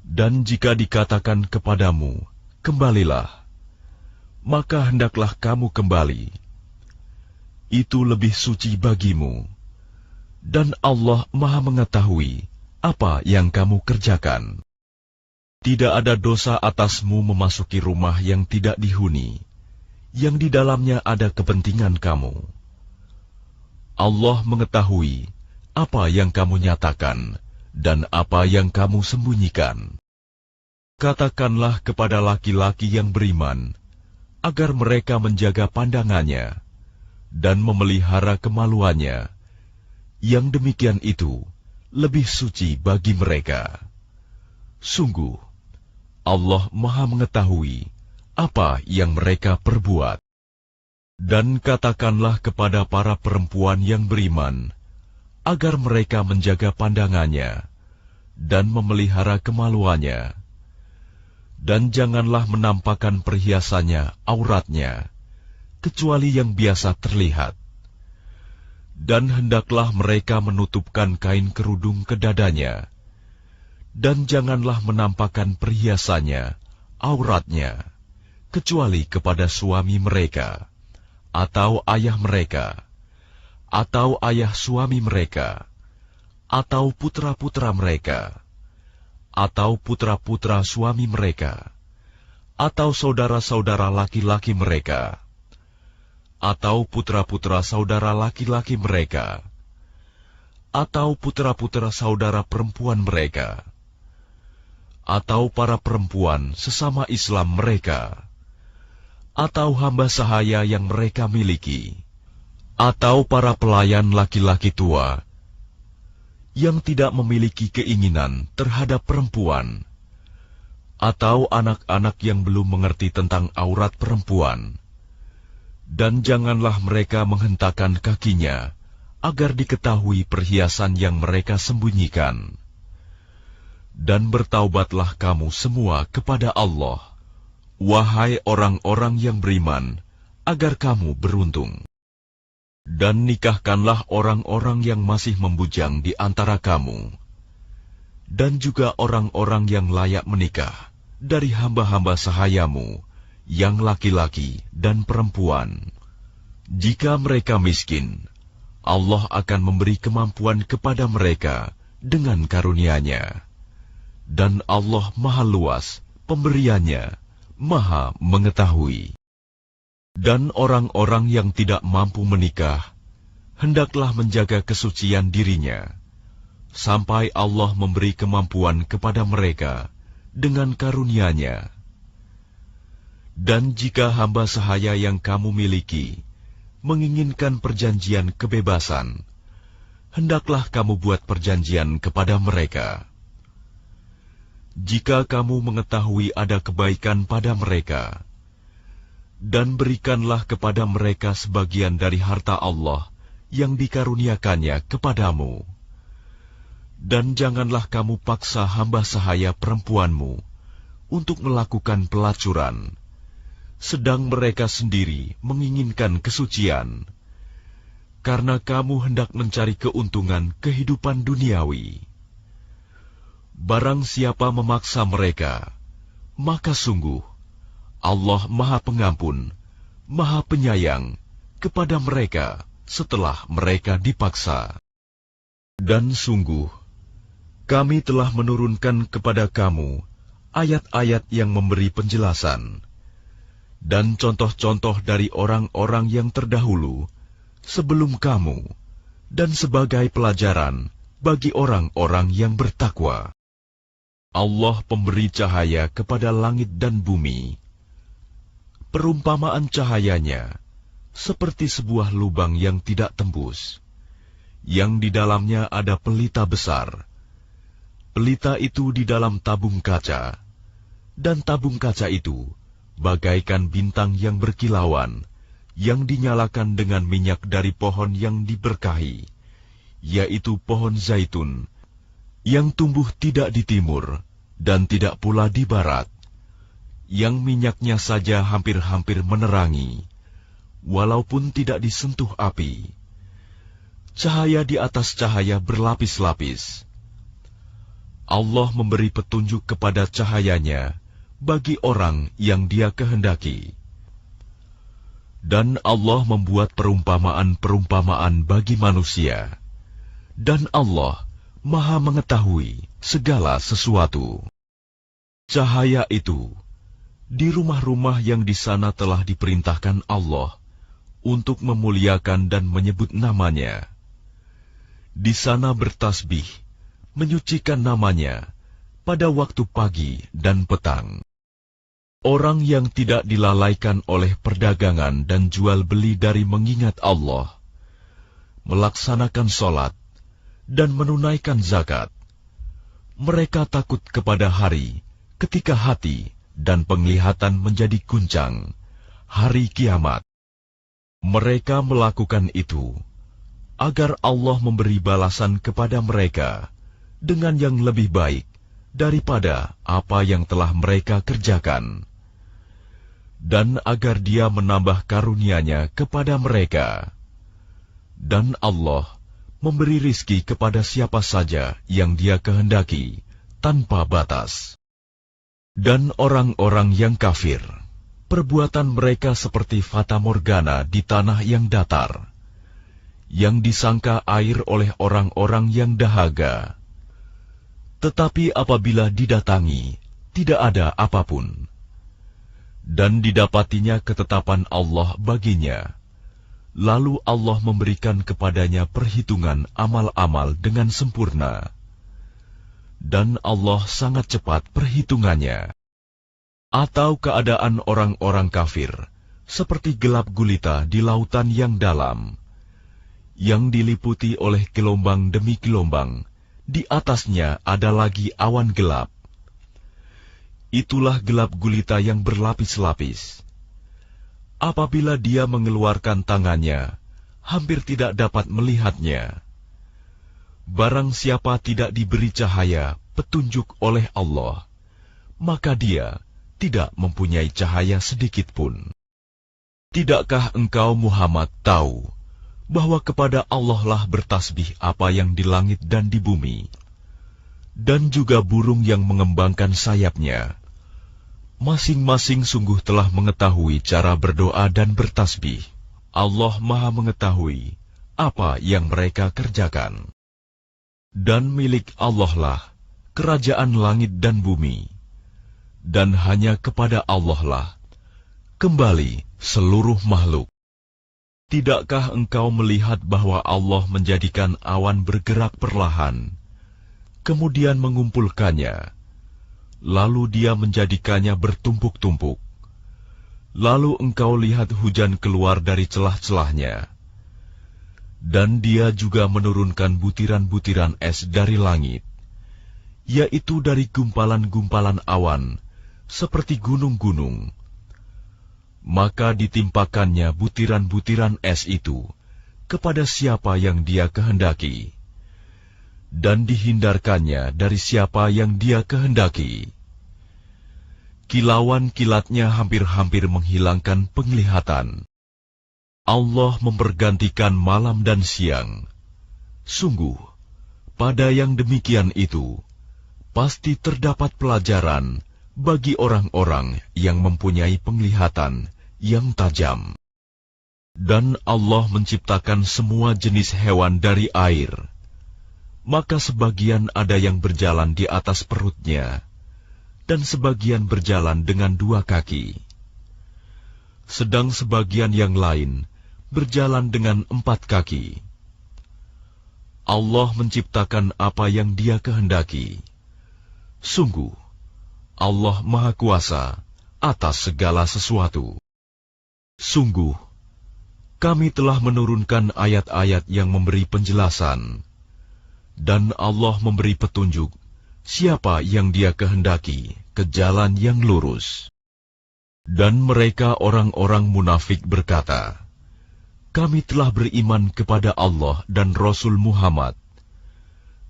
Dan jika dikatakan kepadamu, kembalilah, maka hendaklah kamu kembali. Itu lebih suci bagimu. Dan Allah Maha mengetahui apa yang kamu kerjakan. Tidak ada dosa atasmu memasuki rumah yang tidak dihuni, yang di dalamnya ada kepentingan kamu. Allah mengetahui apa yang kamu nyatakan dan apa yang kamu sembunyikan. Katakanlah kepada laki-laki yang beriman, agar mereka menjaga pandangannya dan memelihara kemaluannya. Yang demikian itu lebih suci bagi mereka. Sungguh, Allah Maha mengetahui apa yang mereka perbuat. Dan katakanlah kepada para perempuan yang beriman, agar mereka menjaga pandangannya dan memelihara kemaluannya. Dan janganlah menampakkan perhiasannya, auratnya, kecuali yang biasa terlihat. Dan hendaklah mereka menutupkan kain kerudung ke dadanya. Dan janganlah menampakkan perhiasannya, auratnya. kecuali kepada suami mereka, atau ayah mereka, atau ayah suami mereka, atau putra-putra mereka, atau putra-putra suami mereka, atau saudara-saudara laki-laki mereka, atau putra-putra saudara laki-laki mereka, atau putra-putra saudara perempuan mereka, atau para perempuan sesama Islam mereka, atau hamba sahaya yang mereka miliki, atau para pelayan laki-laki tua yang tidak memiliki keinginan terhadap perempuan, atau anak-anak yang belum mengerti tentang aurat perempuan. Dan janganlah mereka menghentakkan kakinya agar diketahui perhiasan yang mereka sembunyikan. Dan bertaubatlah kamu semua kepada Allah, wahai orang-orang yang beriman, agar kamu beruntung. Dan nikahkanlah orang-orang yang masih membujang di antara kamu, dan juga orang-orang yang layak menikah dari hamba-hamba sahayamu, yang laki-laki dan perempuan. Jika mereka miskin, Allah akan memberi kemampuan kepada mereka dengan karunia-Nya. Dan Allah Maha Luas pemberiannya, Maha Mengetahui. Dan orang-orang yang tidak mampu menikah, hendaklah menjaga kesucian dirinya, sampai Allah memberi kemampuan kepada mereka dengan karunia-Nya. Dan jika hamba sahaya yang kamu miliki menginginkan perjanjian kebebasan, hendaklah kamu buat perjanjian kepada mereka. Jika kamu mengetahui ada kebaikan pada mereka, dan berikanlah kepada mereka sebagian dari harta Allah yang dikaruniakannya kepadamu. Dan janganlah kamu paksa hamba sahaya perempuanmu untuk melakukan pelacuran, sedang mereka sendiri menginginkan kesucian, karena kamu hendak mencari keuntungan kehidupan duniawi. Barang siapa memaksa mereka, maka sungguh Allah Maha Pengampun, Maha Penyayang kepada mereka setelah mereka dipaksa. Dan sungguh, kami telah menurunkan kepada kamu ayat-ayat yang memberi penjelasan, dan contoh-contoh dari orang-orang yang terdahulu sebelum kamu, dan sebagai pelajaran bagi orang-orang yang bertakwa. Allah pemberi cahaya kepada langit dan bumi. Perumpamaan cahayanya seperti sebuah lubang yang tidak tembus, yang di dalamnya ada pelita besar. Pelita itu di dalam tabung kaca, dan tabung kaca itu bagaikan bintang yang berkilauan, yang dinyalakan dengan minyak dari pohon yang diberkahi, yaitu pohon zaitun, yang tumbuh tidak di timur, dan tidak pula di barat, yang minyaknya saja hampir-hampir menerangi, walaupun tidak disentuh api. Cahaya di atas cahaya berlapis-lapis. Allah memberi petunjuk kepada cahayanya bagi orang yang Dia kehendaki. Dan Allah membuat perumpamaan-perumpamaan bagi manusia. Dan Allah Maha Mengetahui segala sesuatu. Cahaya itu di rumah-rumah yang di sana telah diperintahkan Allah untuk memuliakan dan menyebut nama-Nya. Di sana bertasbih, menyucikan nama-Nya pada waktu pagi dan petang. Orang yang tidak dilalaikan oleh perdagangan dan jual beli dari mengingat Allah, melaksanakan sholat, dan menunaikan zakat, mereka takut kepada hari ketika hati dan penglihatan menjadi guncang, hari kiamat. Mereka melakukan itu agar Allah memberi balasan kepada mereka dengan yang lebih baik daripada apa yang telah mereka kerjakan, dan agar Dia menambah karunia-Nya kepada mereka. Dan Allah memberi rizki kepada siapa saja yang Dia kehendaki tanpa batas. Dan orang-orang yang kafir, perbuatan mereka seperti fata morgana di tanah yang datar, yang disangka air oleh orang-orang yang dahaga. Tetapi apabila didatangi, tidak ada apapun. Dan didapatinya ketetapan Allah baginya. Lalu Allah memberikan kepadanya perhitungan amal-amal dengan sempurna. Dan Allah sangat cepat perhitungannya. Atau keadaan orang-orang kafir, seperti gelap gulita di lautan yang dalam, yang diliputi oleh gelombang demi gelombang, di atasnya ada lagi awan gelap. Itulah gelap gulita yang berlapis-lapis. Apabila dia mengeluarkan tangannya, hampir tidak dapat melihatnya. Barang siapa tidak diberi cahaya, petunjuk oleh Allah, maka dia tidak mempunyai cahaya sedikit pun. Tidakkah engkau Muhammad tahu bahwa kepada Allah lah bertasbih apa yang di langit dan di bumi, dan juga burung yang mengembangkan sayapnya? Masing-masing sungguh telah mengetahui cara berdoa dan bertasbih. Allah Maha mengetahui apa yang mereka kerjakan. Dan milik Allah lah kerajaan langit dan bumi, dan hanya kepada Allah lah kembali seluruh makhluk. Tidakkah engkau melihat bahwa Allah menjadikan awan bergerak perlahan, kemudian mengumpulkannya, lalu dia menjadikannya bertumpuk-tumpuk. Lalu engkau lihat hujan keluar dari celah-celahnya. Dan dia juga menurunkan butiran-butiran es dari langit, yaitu dari gumpalan-gumpalan awan, seperti gunung-gunung. Maka ditimpakannya butiran-butiran es itu kepada siapa yang dia kehendaki, dan dihindarkannya dari siapa yang dia kehendaki. Kilauan kilatnya hampir-hampir menghilangkan penglihatan. Allah mempergantikan malam dan siang. Sungguh, pada yang demikian itu, pasti terdapat pelajaran bagi orang-orang yang mempunyai penglihatan yang tajam. Dan Allah menciptakan semua jenis hewan dari air. Maka sebagian ada yang berjalan di atas perutnya, dan sebagian berjalan dengan dua kaki. Sedang sebagian yang lain berjalan dengan 4 kaki. Allah menciptakan apa yang Dia kehendaki. Sungguh, Allah Maha Kuasa atas segala sesuatu. Sungguh, kami telah menurunkan ayat-ayat yang memberi penjelasan, dan Allah memberi petunjuk siapa yang Dia kehendaki ke jalan yang lurus. Dan mereka orang-orang munafik berkata, kami telah beriman kepada Allah dan Rasul Muhammad,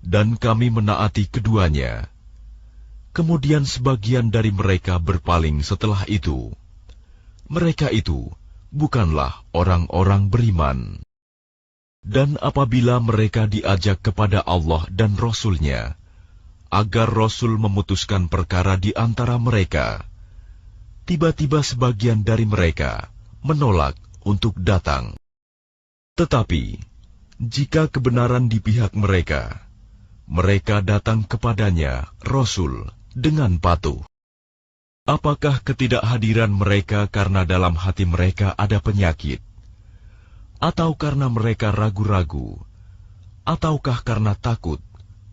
dan kami menaati keduanya. Kemudian sebagian dari mereka berpaling setelah itu. Mereka itu bukanlah orang-orang beriman. Dan apabila mereka diajak kepada Allah dan Rasul-Nya, agar Rasul memutuskan perkara di antara mereka, tiba-tiba sebagian dari mereka menolak untuk datang. Tetapi, jika kebenaran di pihak mereka, mereka datang kepadanya, Rasul, dengan patuh. Apakah ketidakhadiran mereka karena dalam hati mereka ada penyakit? Atau karena mereka ragu-ragu? Ataukah karena takut,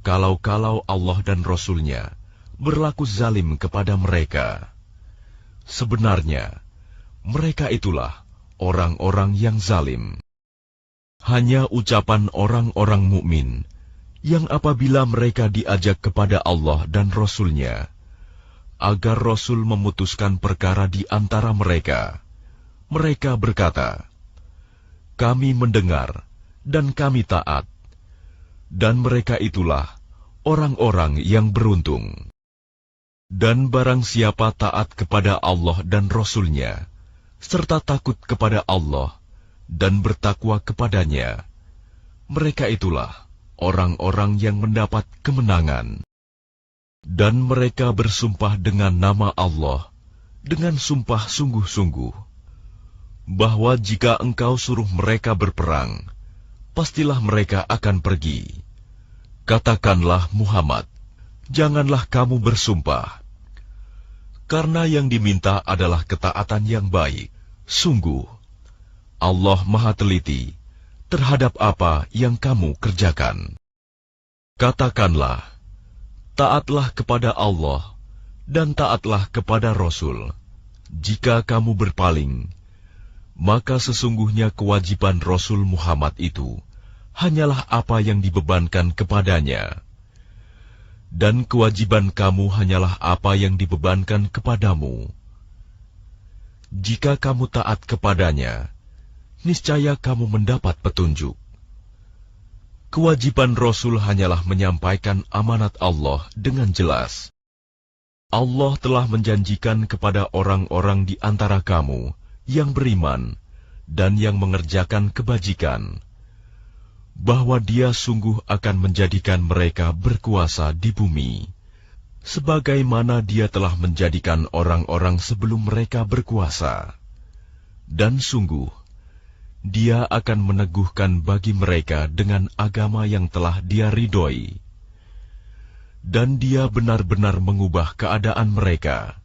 kalau-kalau Allah dan Rasul-Nya berlaku zalim kepada mereka? Sebenarnya, mereka itulah orang-orang yang zalim. Hanya ucapan orang-orang mukmin yang apabila mereka diajak kepada Allah dan Rasul-Nya, agar Rasul memutuskan perkara di antara mereka, mereka berkata, kami mendengar dan kami taat, dan mereka itulah orang-orang yang beruntung. Dan barang siapa taat kepada Allah dan Rasul-Nya, serta takut kepada Allah dan bertakwa kepadanya, mereka itulah orang-orang yang mendapat kemenangan. Dan mereka bersumpah dengan nama Allah, dengan sumpah sungguh-sungguh, bahwa jika engkau suruh mereka berperang, pastilah mereka akan pergi. Katakanlah Muhammad, janganlah kamu bersumpah, karena yang diminta adalah ketaatan yang baik. Sungguh, Allah Maha Teliti terhadap apa yang kamu kerjakan. Katakanlah, taatlah kepada Allah dan taatlah kepada Rasul. Jika kamu berpaling, maka sesungguhnya kewajiban Rasul Muhammad itu hanyalah apa yang dibebankan kepadanya, dan kewajiban kamu hanyalah apa yang dibebankan kepadamu. Jika kamu taat kepadanya, niscaya kamu mendapat petunjuk. Kewajiban Rasul hanyalah menyampaikan amanat Allah dengan jelas. Allah telah menjanjikan kepada orang-orang di antara kamu yang beriman dan yang mengerjakan kebajikan, bahwa Dia sungguh akan menjadikan mereka berkuasa di bumi, sebagaimana Dia telah menjadikan orang-orang sebelum mereka berkuasa. Dan sungguh, Dia akan meneguhkan bagi mereka dengan agama yang telah Dia ridhoi, dan Dia benar-benar mengubah keadaan mereka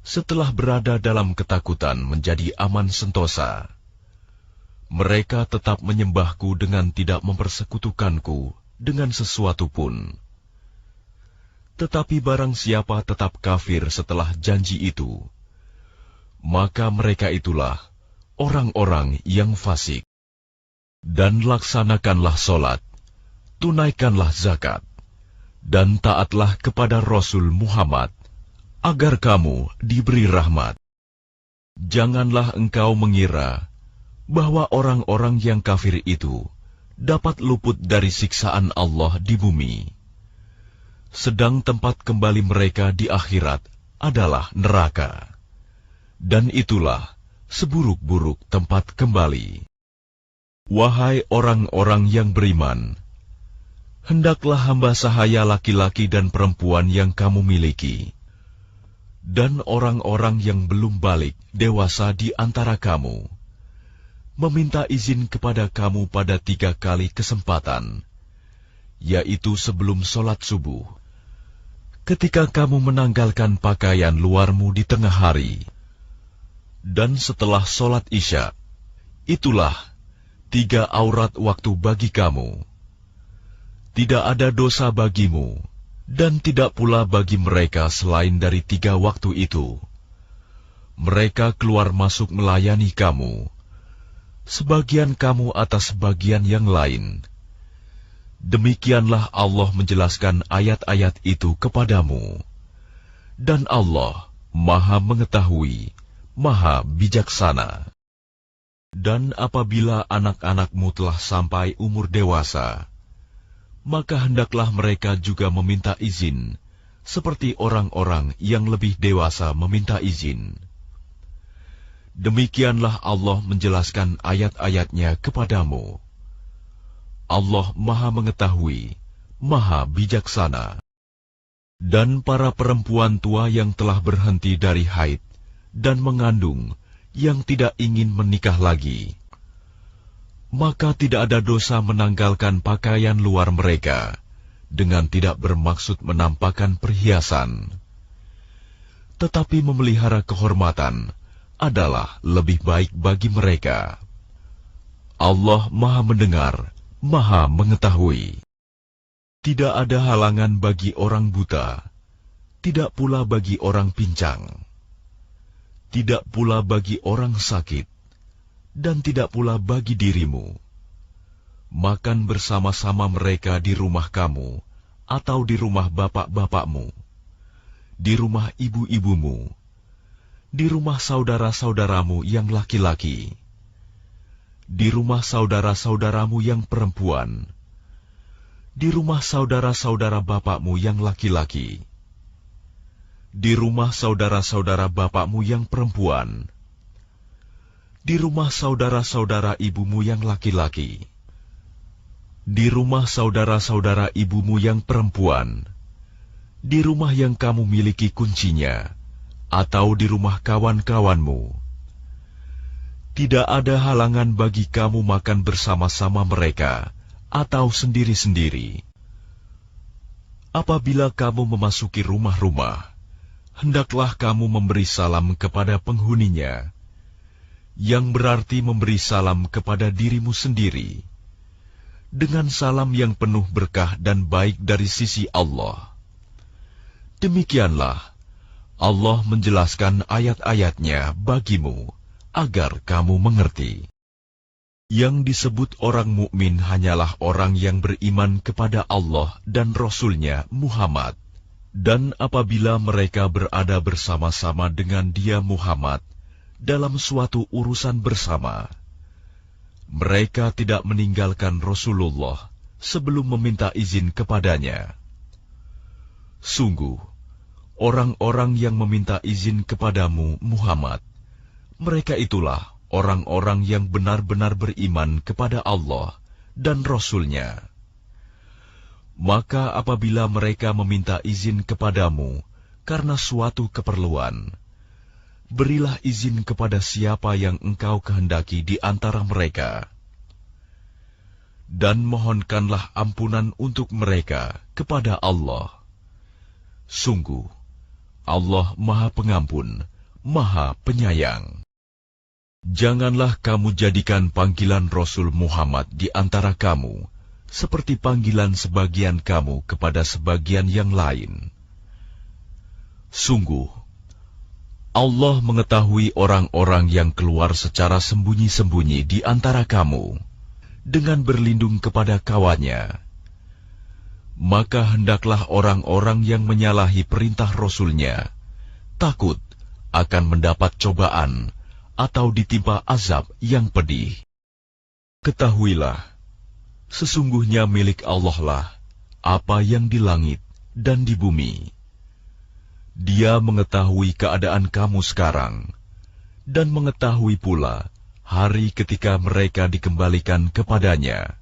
setelah berada dalam ketakutan menjadi aman sentosa. Mereka tetap menyembahku dengan tidak mempersekutukanku dengan sesuatu pun. Tetapi barang siapa tetap kafir setelah janji itu, maka mereka itulah orang-orang yang fasik. Dan laksanakanlah solat, tunaikanlah zakat, dan taatlah kepada Rasul Muhammad, agar kamu diberi rahmat. Janganlah engkau mengira bahwa orang-orang yang kafir itu dapat luput dari siksaan Allah di bumi, sedang tempat kembali mereka di akhirat adalah neraka, dan itulah seburuk-buruk tempat kembali. Wahai orang-orang yang beriman, hendaklah hamba sahaya laki-laki dan perempuan yang kamu miliki, dan orang-orang yang belum balik dewasa di antara kamu, meminta izin kepada kamu pada 3 kali kesempatan, yaitu sebelum sholat subuh, ketika kamu menanggalkan pakaian luarmu di tengah hari, dan setelah sholat isya. Itulah 3 aurat waktu bagi kamu. Tidak ada dosa bagimu, dan tidak pula bagi mereka selain dari 3 waktu itu. Mereka keluar masuk melayani kamu, sebagian kamu atas sebagian yang lain. Demikianlah Allah menjelaskan ayat-ayat itu kepadamu. Dan Allah Maha Mengetahui, Maha Bijaksana. Dan apabila anak-anakmu telah sampai umur dewasa, maka hendaklah mereka juga meminta izin, seperti orang-orang yang lebih dewasa meminta izin. Demikianlah Allah menjelaskan ayat-ayatnya kepadamu. Allah Maha Mengetahui, Maha Bijaksana. Dan para perempuan tua yang telah berhenti dari haid dan mengandung, yang tidak ingin menikah lagi, maka tidak ada dosa menanggalkan pakaian luar mereka, dengan tidak bermaksud menampakkan perhiasan. Tetapi memelihara kehormatan adalah lebih baik bagi mereka. Allah Maha Mendengar, Maha Mengetahui. Tidak ada halangan bagi orang buta, tidak pula bagi orang pincang, tidak pula bagi orang sakit, dan tidak pula bagi dirimu. Makan bersama-sama mereka di rumah kamu, atau di rumah bapak-bapakmu, di rumah ibu-ibumu, di rumah saudara-saudaramu yang laki-laki, di rumah saudara-saudaramu yang perempuan, di rumah saudara-saudara bapakmu yang laki-laki, di rumah saudara-saudara bapakmu yang perempuan, di rumah saudara-saudara ibumu yang laki-laki, di rumah saudara-saudara ibumu yang perempuan, di rumah yang kamu miliki kuncinya, atau di rumah kawan-kawanmu. Tidak ada halangan bagi kamu makan bersama-sama mereka atau sendiri-sendiri. Apabila kamu memasuki rumah-rumah, hendaklah kamu memberi salam kepada penghuninya, yang berarti memberi salam kepada dirimu sendiri, dengan salam yang penuh berkah dan baik dari sisi Allah. Demikianlah Allah menjelaskan ayat-ayatnya bagimu agar kamu mengerti. Yang disebut orang mukmin hanyalah orang yang beriman kepada Allah dan Rasul-Nya Muhammad. Dan apabila mereka berada bersama-sama dengan dia Muhammad dalam suatu urusan bersama, mereka tidak meninggalkan Rasulullah sebelum meminta izin kepadanya. Sungguh, orang-orang yang meminta izin kepadamu Muhammad, mereka itulah orang-orang yang benar-benar beriman kepada Allah dan Rasul-Nya. Maka apabila mereka meminta izin kepadamu karena suatu keperluan, berilah izin kepada siapa yang engkau kehendaki di antara mereka. Dan mohonkanlah ampunan untuk mereka kepada Allah. Sungguh, Allah Maha Pengampun, Maha Penyayang. Janganlah kamu jadikan panggilan Rasul Muhammad di antara kamu seperti panggilan sebagian kamu kepada sebagian yang lain. Sungguh, Allah mengetahui orang-orang yang keluar secara sembunyi-sembunyi di antara kamu dengan berlindung kepada kawannya. Maka hendaklah orang-orang yang menyalahi perintah Rasul-Nya takut akan mendapat cobaan atau ditimpa azab yang pedih. Ketahuilah, sesungguhnya milik Allah lah apa yang di langit dan di bumi. Dia mengetahui keadaan kamu sekarang, dan mengetahui pula hari ketika mereka dikembalikan kepadanya.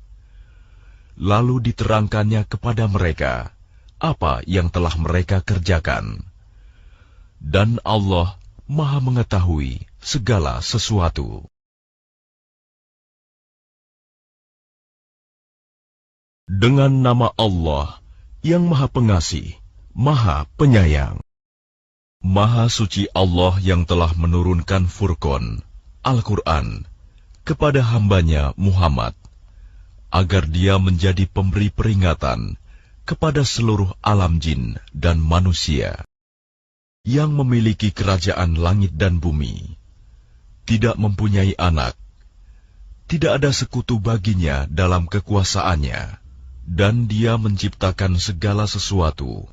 Lalu diterangkannya kepada mereka apa yang telah mereka kerjakan. Dan Allah Maha mengetahui segala sesuatu. Dengan nama Allah yang Maha Pengasih, Maha Penyayang. Maha suci Allah yang telah menurunkan Furqan, Al-Quran, kepada hambanya Muhammad, agar dia menjadi pemberi peringatan kepada seluruh alam jin dan manusia. Yang memiliki kerajaan langit dan bumi, tidak mempunyai anak, tidak ada sekutu baginya dalam kekuasaannya, dan dia menciptakan segala sesuatu,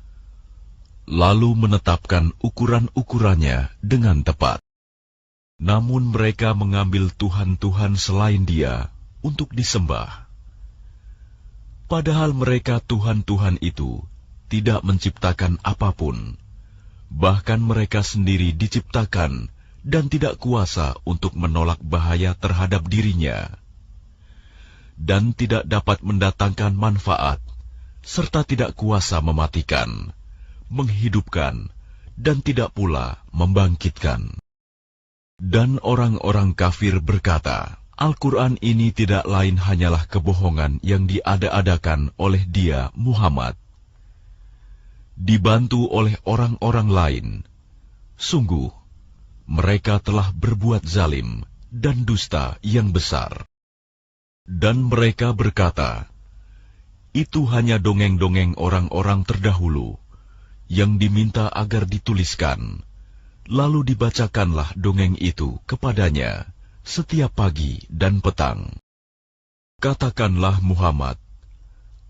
lalu menetapkan ukuran-ukurannya dengan tepat. Namun mereka mengambil Tuhan-Tuhan selain Dia untuk disembah. Padahal mereka Tuhan-Tuhan itu tidak menciptakan apapun. Bahkan mereka sendiri diciptakan dan tidak kuasa untuk menolak bahaya terhadap dirinya, dan tidak dapat mendatangkan manfaat, serta tidak kuasa mematikan, menghidupkan, dan tidak pula membangkitkan. Dan orang-orang kafir berkata, Al-Quran ini tidak lain hanyalah kebohongan yang diada-adakan oleh dia Muhammad, dibantu oleh orang-orang lain. Sungguh, mereka telah berbuat zalim dan dusta yang besar. Dan mereka berkata, itu hanya dongeng-dongeng orang-orang terdahulu yang diminta agar dituliskan, lalu dibacakanlah dongeng itu kepadanya setiap pagi dan petang. Katakanlah Muhammad,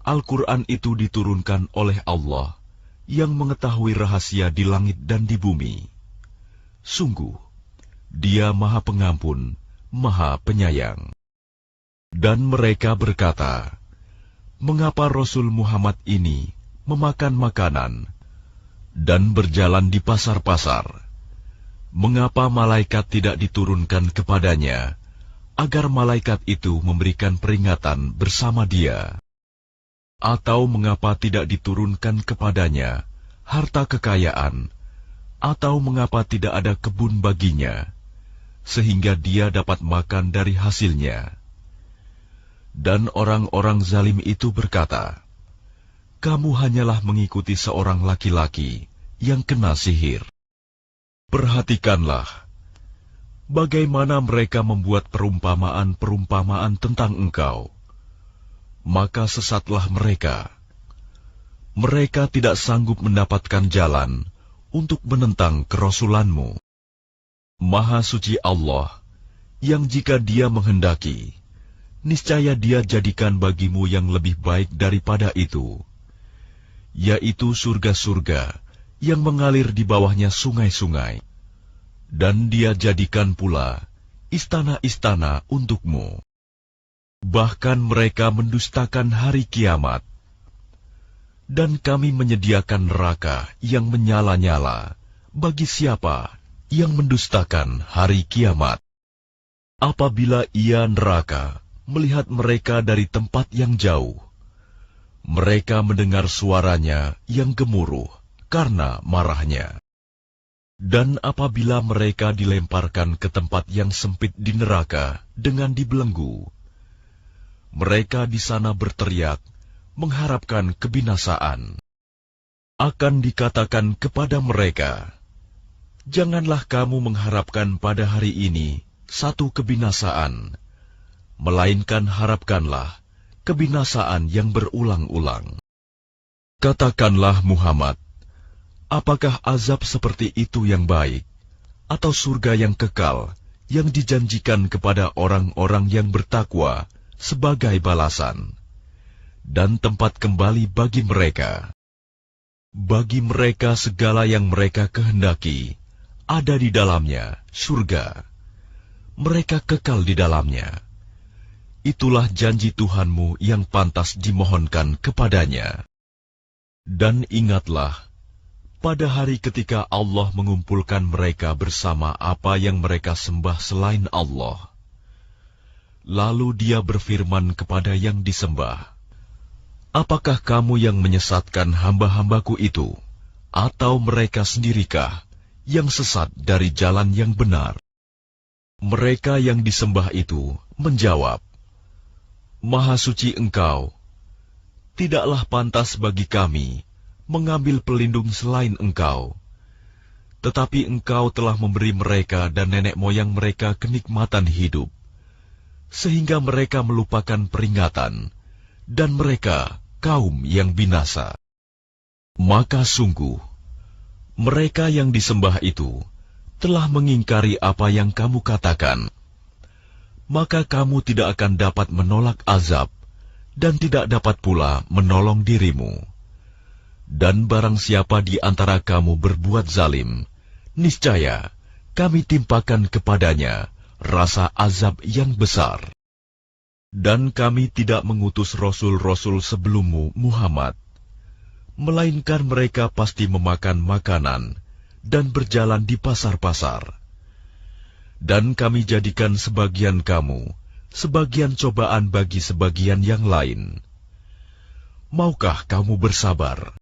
Al-Quran itu diturunkan oleh Allah yang mengetahui rahasia di langit dan di bumi. Sungguh, Dia Maha Pengampun, Maha Penyayang. Dan mereka berkata, mengapa Rasul Muhammad ini memakan makanan dan berjalan di pasar-pasar? Mengapa malaikat tidak diturunkan kepadanya, agar malaikat itu memberikan peringatan bersama dia? Atau mengapa tidak diturunkan kepadanya harta kekayaan, atau mengapa tidak ada kebun baginya, sehingga dia dapat makan dari hasilnya. Dan orang-orang zalim itu berkata, "Kamu hanyalah mengikuti seorang laki-laki yang kena sihir." Perhatikanlah bagaimana mereka membuat perumpamaan-perumpamaan tentang engkau. Maka sesatlah mereka. Mereka tidak sanggup mendapatkan jalan untuk menentang kerasulanmu. Maha suci Allah, yang jika Dia menghendaki, niscaya Dia jadikan bagimu yang lebih baik daripada itu, yaitu surga-surga yang mengalir di bawahnya sungai-sungai, dan Dia jadikan pula istana-istana untukmu. Bahkan mereka mendustakan hari kiamat, dan Kami menyediakan neraka yang menyala-nyala bagi siapa yang mendustakan hari kiamat. Apabila ia neraka melihat mereka dari tempat yang jauh, mereka mendengar suaranya yang gemuruh karena marahnya. Dan apabila mereka dilemparkan ke tempat yang sempit di neraka dengan dibelenggu, mereka di sana berteriak mengharapkan kebinasaan. Akan dikatakan kepada mereka, "Janganlah kamu mengharapkan pada hari ini satu kebinasaan, melainkan harapkanlah kebinasaan yang berulang-ulang." Katakanlah Muhammad, apakah azab seperti itu yang baik, atau surga yang kekal yang dijanjikan kepada orang-orang yang bertakwa sebagai balasan, dan tempat kembali bagi mereka? Bagi mereka segala yang mereka kehendaki ada di dalamnya surga. Mereka kekal di dalamnya. Itulah janji Tuhanmu yang pantas dimohonkan kepadanya. Dan ingatlah, pada hari ketika Allah mengumpulkan mereka bersama apa yang mereka sembah selain Allah. Lalu Dia berfirman kepada yang disembah, "Apakah kamu yang menyesatkan hamba-hambaku itu, atau mereka sendirikah yang sesat dari jalan yang benar?" Mereka yang disembah itu menjawab, "Maha suci Engkau, tidaklah pantas bagi kami mengambil pelindung selain Engkau. Tetapi Engkau telah memberi mereka dan nenek moyang mereka kenikmatan hidup, sehingga mereka melupakan peringatan, dan mereka kaum yang binasa. Maka sungguh, mereka yang disembah itu telah mengingkari apa yang kamu katakan. Maka kamu tidak akan dapat menolak azab, dan tidak dapat pula menolong dirimu. Dan barang siapa di antara kamu berbuat zalim, niscaya kami timpakan kepadanya rasa azab yang besar. Dan kami tidak mengutus rasul-rasul sebelummu, Muhammad, melainkan mereka pasti memakan makanan dan berjalan di pasar-pasar. Dan kami jadikan sebagian kamu sebagian cobaan bagi sebagian yang lain. Maukah kamu bersabar?"